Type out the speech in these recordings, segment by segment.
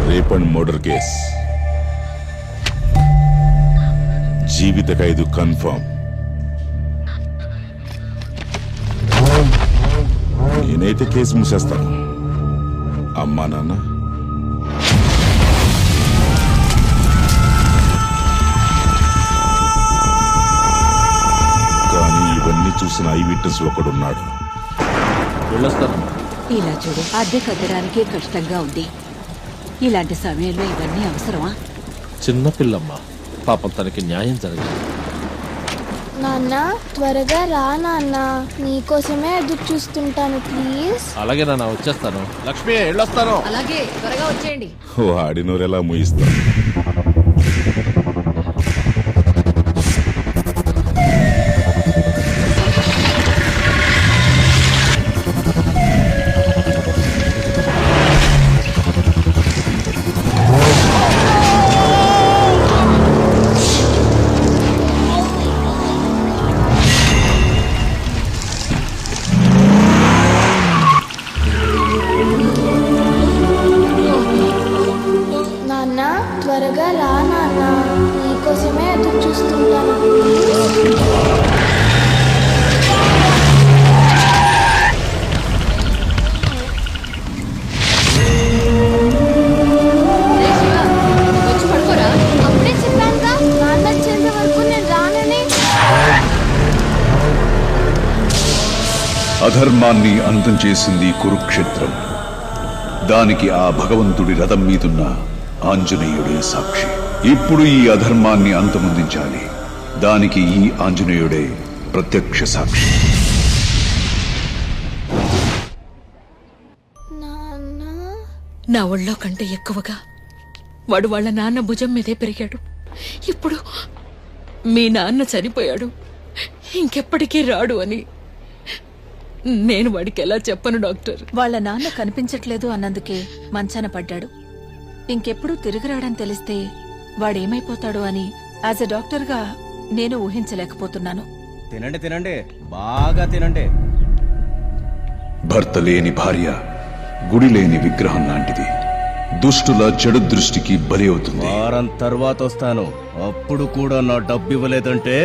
Rape and murder case, జీవిత ఖైదు confirm. నేనైతే case మూసేస్తాను. అమ్మా నాన్న కానీ ఇవన్నీ చూసిన ఐ విట్నెస్ ఒకడున్నాడు. ఇలా చూడు, అద్దె కట్టడానికే కష్టంగా ఉంది. ఇలాంటి సమయంలో ఇవన్నీ అవసరమా? చిన్నపిల్లమ్మ, పాపం తనకి న్యాయం జరగాలి. నాన్న త్వరగా రా నాన్న, నీకోసమే ఎదురు చూస్తుంటాను ప్లీజ్. అలాగే నాన్న, వచ్చేస్తాను. లక్ష్మి, వెళ్ళొస్తాను. అలాగే, త్వరగా వచ్చేయండి. వాడినోరెలా ముయిస్తాను. నాన్న త్వరగా రా నాన్న, నీకోసమే ఎదురు చూస్తుంటాను ప్లీజ్. వచ్చి పడుకోరా. అప్పుడే చెప్పానుగా నాన్న వచ్చేంత వరకు నేను రానని. అధర్మాన్ని అంతం చేసింది కురుక్షేత్రం. దానికి ఆ భగవంతుడి రథం మీదున్న ఆంజనేయుడే సాక్షి. ఇప్పుడు ఈ అధర్మాన్ని అంతమొందించాలి. దానికి ఈ ఆంజనేయుడే ప్రత్యక్ష సాక్షి. నాన్న నా ఒళ్ళో కంటే ఎక్కువగా వాడు వాళ్ళ నాన్న భుజం మీదే పెరిగాడు. ఇప్పుడు మీ నాన్న చనిపోయాడు, ఇంకెప్పటికీ రాడు అని నేను వాడికి ఎలా చెప్పను డాక్టర్? వాళ్ళ నాన్న కనిపించట్లేదు అన్నందుకే మంచాన పడ్డాడు. ఇంకెప్పుడు తిరిగి రాడని తెలిస్తే వాడేమైపోతాడో అని యాజ్ ఎ డాక్టర్గా నేను ఊహించలేకపోతున్నాను. తినండి తినండి, బాగా తినండి. భర్త లేని భార్య గుడి లేని విగ్రహం లాంటిది. దుష్టుల చెడు దృష్టికి బలి అవుతుంది. వారం తర్వాత వస్తాను. అప్పుడు కూడా నా డబ్బు ఇవ్వలేదంటే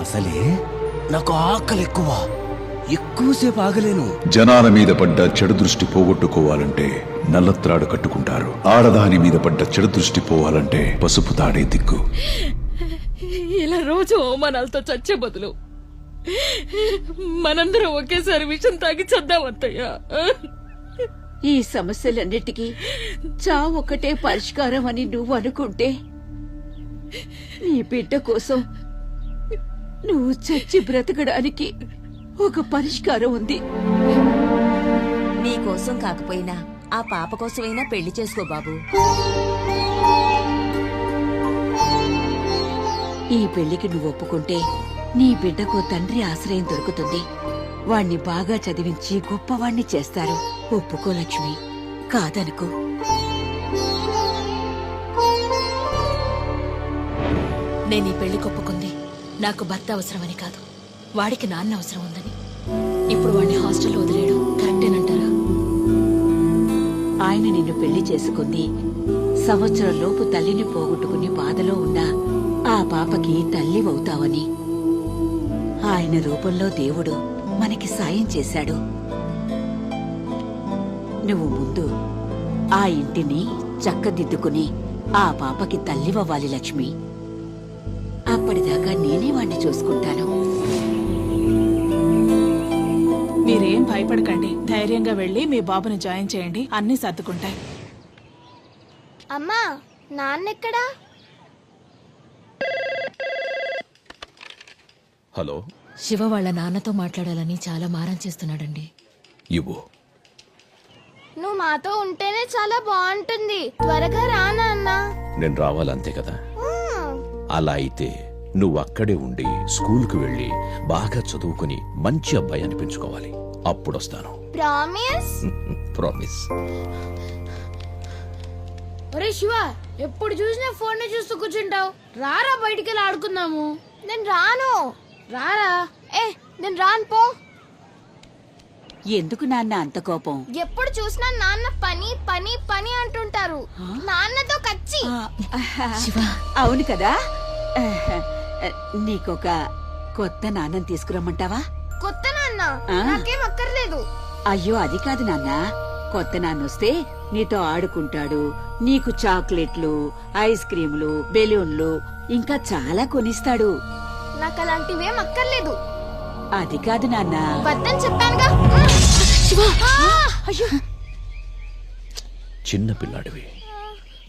అసలే నాకు ఆకలి ఎక్కువసేపు ఆగలేను. జనాల మీద పడ్డ చెడు దృష్టి పోగొట్టుకోవాలంటే నల్లత్రాడు కట్టుకుంటారు. ఆడదాని మీద పడ్డ చెడు దృష్టి పోవాలంటే పసుపు తాడే దిక్కు. ఇలా రోజు అవమానాలతో చచ్చే బదులు మనందరం ఒకేసారి విషం తాగి చద్దామత్తయ్యా. ఈ సమస్యలన్నిటికీ చావు ఒకటే పరిష్కారం అని నువ్వు అనుకుంటే, నీ బిడ్డ కోసం నువ్వు చచ్చి బ్రతకడానికి ఒక పరిష్కారం ఉంది. నీకోసం కాకపోయినా ఆ పాప కోసమైనా పెళ్లి చేసుకో బాబు. ఈ పెళ్లికి నువ్వు ఒప్పుకుంటే నీ బిడ్డకు తండ్రి ఆశ్రయం దొరుకుతుంది. వాణ్ణి బాగా చదివించి గొప్పవాణ్ణి చేస్తారు. ఒప్పుకో లక్ష్మి, కాదనుకో. నేను ఈ పెళ్లి కొప్పుకుంది నాకు భర్త అవసరమని కాదు, వాడికి నాన్న అవసరం ఉందని. ఇప్పుడు వాడిని హాస్టల్లో వదిలేయడం కరెక్టేనంటారా? ఆయన నిన్ను పెళ్లి చేసుకుంది సంవత్సరం లోపు తల్లిని పోగొట్టుకుని బాధలో ఉన్నా ఆ పాపకి తల్లివవుతావని. ఆయన రూపంలో దేవుడు మనకి సాయం చేశాడు. నువ్వు ముందు ఆ ఇంటిని చక్కదిద్దుకుని ఆ పాపకి తల్లివ్వాలి లక్ష్మి. అప్పటిదాకా నేనే వాణ్ణి చూసుకుంటాను. మీరేం భయపడకండి, ధైర్యంగా వెళ్ళి మీ బాబుని జాయిన్ చేయండి, అన్నీ సర్దుకుంటాయి. అమ్మా నాన్నెక్కడా? హలో, శివ వాళ్ళ నాన్నతో మాట్లాడాలని చాలా మారం చేస్తున్నాడండి. ఇవ్వు. నువ్వు మాతో ఉంటేనే చాలా బాగుంటుంది. త్వరగా రా నాన్న. నేను రావాలంతే కదా? అలా అయితే నువ్వు అక్కడే ఉండి స్కూల్కి వెళ్ళి బాగా చదువుకుని మంచి అబ్బాయి అనిపించుకోవాలి. అప్పుడొస్తాను. ప్రామిస్? ప్రామిస్. ఒరే శివ, ఎప్పుడు చూసినా ఫోన్ చూస్తూ కూర్చుంటావు. రారా బయటికి వెళ్ళి ఆడుకుందాము. నేను రాను. రారా. నేను రాను పో. ఎందుకు నాన్న అంత కోపం? ఎప్పుడు చూసినా నాన్న పని పని పని అంటూ నాన్నతో కచ్చి. అవును కదా. నీకొక కొత్త నాన్నని తీసుకురమ్మంటావా? కొత్త నాన్న ఆ. నాకేం అక్కర్లేదు. అయ్యో అది కాదు నాన్న. కొత్త నాన్నొస్తే నీతో ఆడుకుంటాడు, నీకు చాక్లెట్లు, ఐస్ క్రీములు, బెలూన్లు ఇంకా చాలా కొనిస్తాడు. నాకు అలాంటివేం అక్కర్లేదు. అది కాదు నాన్న. వద్దని చెప్పానుగా. అయ్యో చిన్న పిల్లాడివి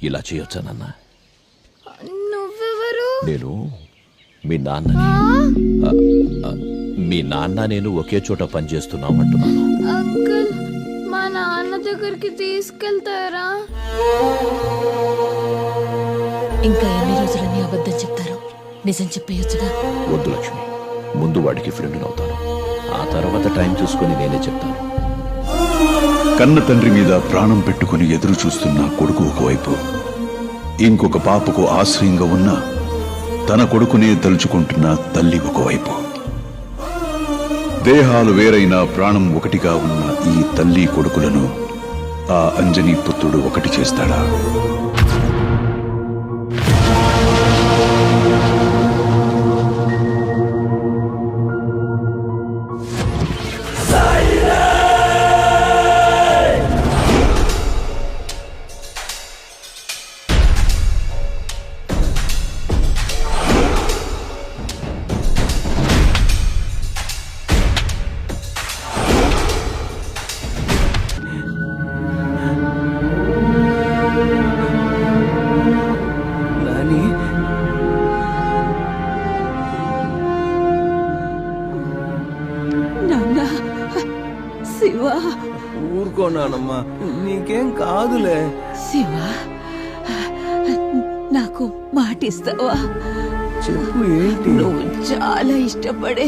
ఇలా చేయొచ్చా నాన్న? నువ్వెవరు? నేను మీ నాన్నని. మీ నాన్న నేను ఒకే చోట పనిచేస్తున్నామంటున్నాను. అంకుల్, మా నాన్న దగ్గరికి తీసుకెళ్తారా? ఇంకా ఎన్ని రోజులని అబద్ధం చెప్తారు? నిజం చెప్పేయొచ్చుగా. వద్దు లక్ష్మి, ముందు వాడికి ఫ్రెండ్ అవుతాను, ఆ తర్వాత టైం చూసుకొని నేనే చెప్తాను. కన్న తండ్రి మీద ప్రాణం పెట్టుకుని ఎదురు చూస్తున్న కొడుకు ఒకవైపు, ఇంకొక పాపకు ఆశ్రయంగా ఉన్న తన కొడుకునే తలుచుకుంటున్న తల్లి ఒకవైపు. దేహాలు వేరైన ప్రాణం ఒకటిగా ఉన్న ఈ తల్లి కొడుకులను ఆ అంజనీ పుత్రుడు ఒకటి చేస్తాడా? నాన్న, శివ. ఊరుకోనానమ్మా, నీకేం కాదులే. శివ, నాకు మాటిస్తావా? చెప్పు, ఏంటి? నువ్వు చాలా ఇష్టపడే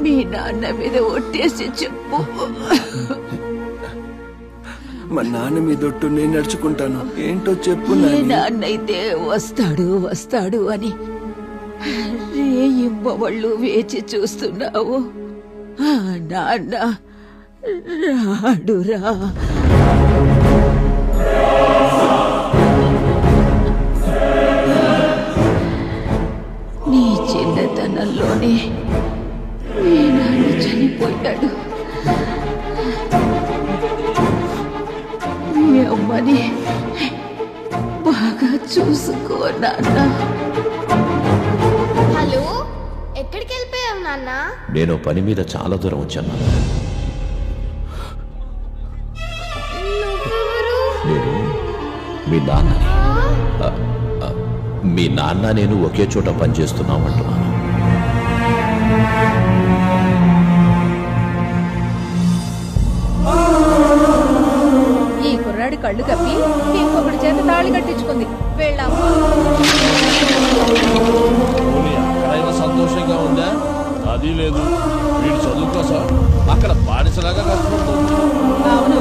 మీ నాన్న మీద ఒట్టేసి చెప్పు. మా నాన్న మీ దొట్టు నేను నడుచుకుంటాను. ఏంటో చెప్పు ఏ నాని. నాన్నైతే వస్తాడు వస్తాడు అని రేయింబవళ్ళు వేచి చూస్తున్నావు. ఆ నాన్న రాడురా. నీ చిన్నతనంలోనే మీ నాన్న చనిపోయాడు. మీ అమ్మని బాగా చూసుకో నాన్న. హలో, ఎక్కడికి వెళ్ళిపోయావు నాన్న? నేను పని మీద చాలా దూరం వచ్చాను నాన్న. నువ్వెవరు? నేను మీ నాన్నని. మీ నాన్న నేను ఒకే చోట పనిచేస్తున్నామంటున్నాను. ఈ కుర్రాడి కళ్ళు కప్పి ఇంకొకటి చేత తాళి కట్టించుకుంది. వెళ్ళాము. అక్కడైనా సంతోషంగా ఉందా? అది లేదు. వీడు చదువు కోసం అక్కడ బానిసలాగా కష్టపడుతుంది. అవును,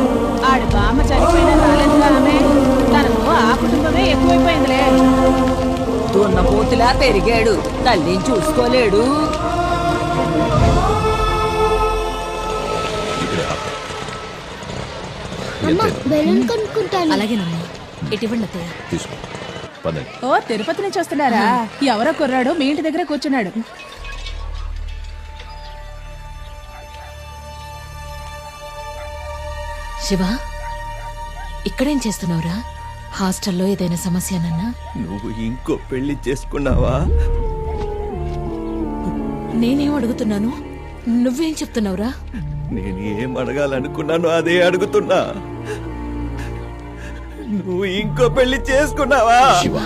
ఆడి బామ్మ చనిపోయినా రాలేదుగా ఆమె. తనకు ఆ కుటుంబమే ఎక్కువైపోయిందిలే. దున్నపోతులా పెరిగాడు, తల్లిని చూసుకోలేడు. ఇక్కడే ఆపు. అమ్మ, ఎంతైనా బెలూన్ కొనుక్కుంటాను. అలాగేనమ్మా. ఇటువంటి అత్తయ్య. తీసుకో, పదండి. ఓ, తిరుపతి నుంచి వస్తున్నారా? ఎవరో కుర్రాడు మీ ఇంటి దగ్గర కూర్చున్నాడు. శివ, ఇక్కడేం చేస్తున్నావురా? హాస్టల్లో ఏదైనా సమస్యనన్నా? నువ్వు ఇంకో పెళ్లి చేసుకున్నావా? నేనేం అడుగుతున్నాను, నువ్వేం చెప్తున్నావురా? నేను ఏం అడగాలనుకున్నాను అదే అడుగుతున్నా. నువ్వు ఇంకో పెళ్లి చేసుకున్నావా? శివ,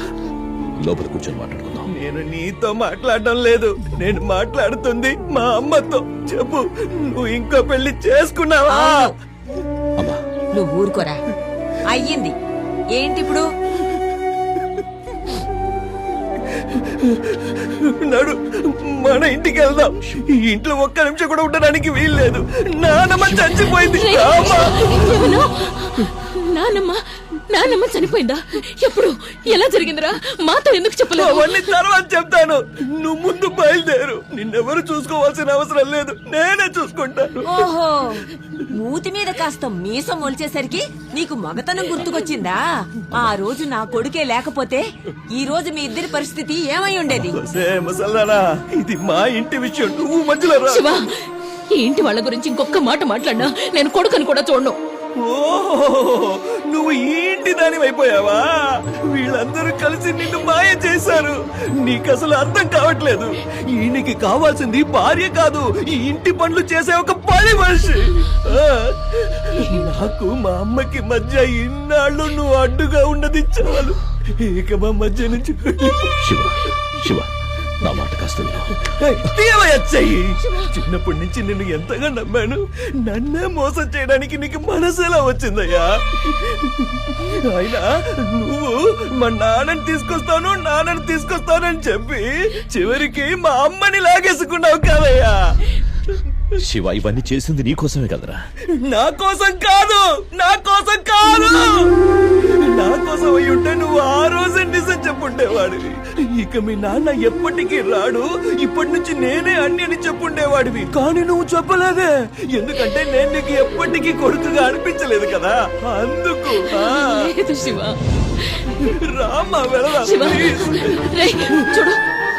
లోపల కూర్చొని మాట్లాడుకుందాం. నేను నీతో మాట్లాడడం లేదు, నేను మాట్లాడుతుంది మా అమ్మతో. చెప్పు, నువ్వు ఇంకో పెళ్లి చేసుకున్నావా? అమ్మా, నువ్వు ఊరుకోరా. అయ్యింది ఏంటిప్పుడు? నడు, మన ఇంటికి వెళ్దాం. ఈ ఇంట్లో ఒక్క నిమిషం కూడా ఉండడానికి వీల్లేదు. నానమ్మ చచ్చిపోయింది. రామ్మా. ఎవరు? నానమ్మ నాన్నమ్మ చనిపోయిందా? ఎప్పుడు? ఎలా జరిగిందిరా? మాతో ఎందుకు చెప్పలేదు? అవన్నీ తర్వాత చెప్తాను. నువ్వు ముందు బయలుదేరు. నిన్నెవరు చూసుకోవాల్సిన అవసరం లేదు, నేనే చూసుకుంటాను. ఓహో, మూతి మీద కాస్త మీసం మొలిచేసరికి నీకు మగతనం గుర్తుకొచ్చిందా? ఆ రోజు నా కొడుకే లేకపోతే ఈ రోజు మీ ఇద్దరి పరిస్థితి ఏమై ఉండేది? మసల్లారా, ఇది మా ఇంటి విషయం, నువ్వు మధ్యలో రా. శివ, ఈ ఇంటి వాళ్ళ గురించి ఇంకొక మాట మాట్లాడినా నేను కొడుకుని కూడా చూడను. ఓహో, నువ్వు ఈ ఇంటి దానివైపోయావా? వీళ్ళందరూ కలిసి నిన్ను మాయ చేశారు. నీకు అసలు అర్థం కావట్లేదు. ఈయనకి కావాల్సింది భార్య కాదు, ఈ ఇంటి పనులు చేసే ఒక పని మనిషి. ఆ, నాకు మా అమ్మకి మధ్య ఇన్నాళ్ళు నువ్వు అడ్డుగా ఉన్నది చాలు. ఇక మా మధ్య నుంచి శివ, శివ, నా మాట కాస్త విను. తీయవచ్చయ్యి. చిన్నప్పటి నుంచి నిన్ను ఎంతగా నమ్మాను. నన్నే మోసం చేయడానికి నీకు మనసు ఎలా వచ్చిందయ్యా? అయినా నువ్వు మా నాన్నని తీసుకొస్తానని చెప్పి చివరికి మా అమ్మని లాగేసుకున్నావు కదయ్యా. శివ, ఇవన్నీ చేసింది నీకోసమే కదరా. నా కోసం కాదు, నా కోసం అయి ఉంటే నువ్వు ఆ రోజే నిజం చెప్పుండేవాడివి. ఇక మీ నాన్న ఎప్పటికీ రాడు, ఇప్పటి నుంచి నేనే అన్ని అని చెప్పుండేవాడివి. కానీ నువ్వు చెప్పలేదే, ఎందుకంటే నేను నీకు ఎప్పటికీ కొడుకుగా అనిపించలేదు కదా, అందుకు. లేదు శివ. రామ్మా, వెళదాం. శివ, రేయ్, చూడు,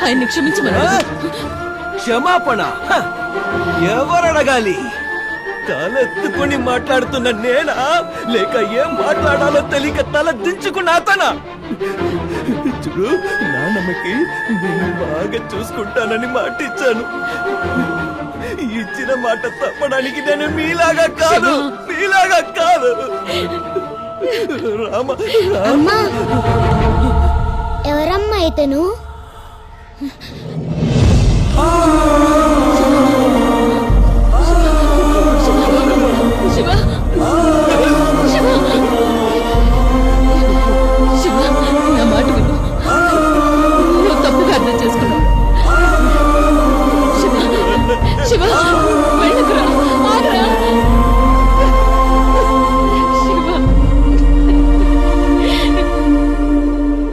ఆయన్ని క్షమించమని. క్షమాపణ ఎవరు అడగాలి? తలెత్తుకుని మాట్లాడుతున్న నేనా, లేక ఏం మాట్లాడాలో తెలియక తల దించుకున్న అతనా? చూడు, నాన్నమ్మకి నేను బాగా చూసుకుంటానని మాట ఇచ్చాను. ఇచ్చిన మాట తప్పడానికి నేను మీలాగా కాదు. అమ్మా, ఎవరమ్మా ఇతను?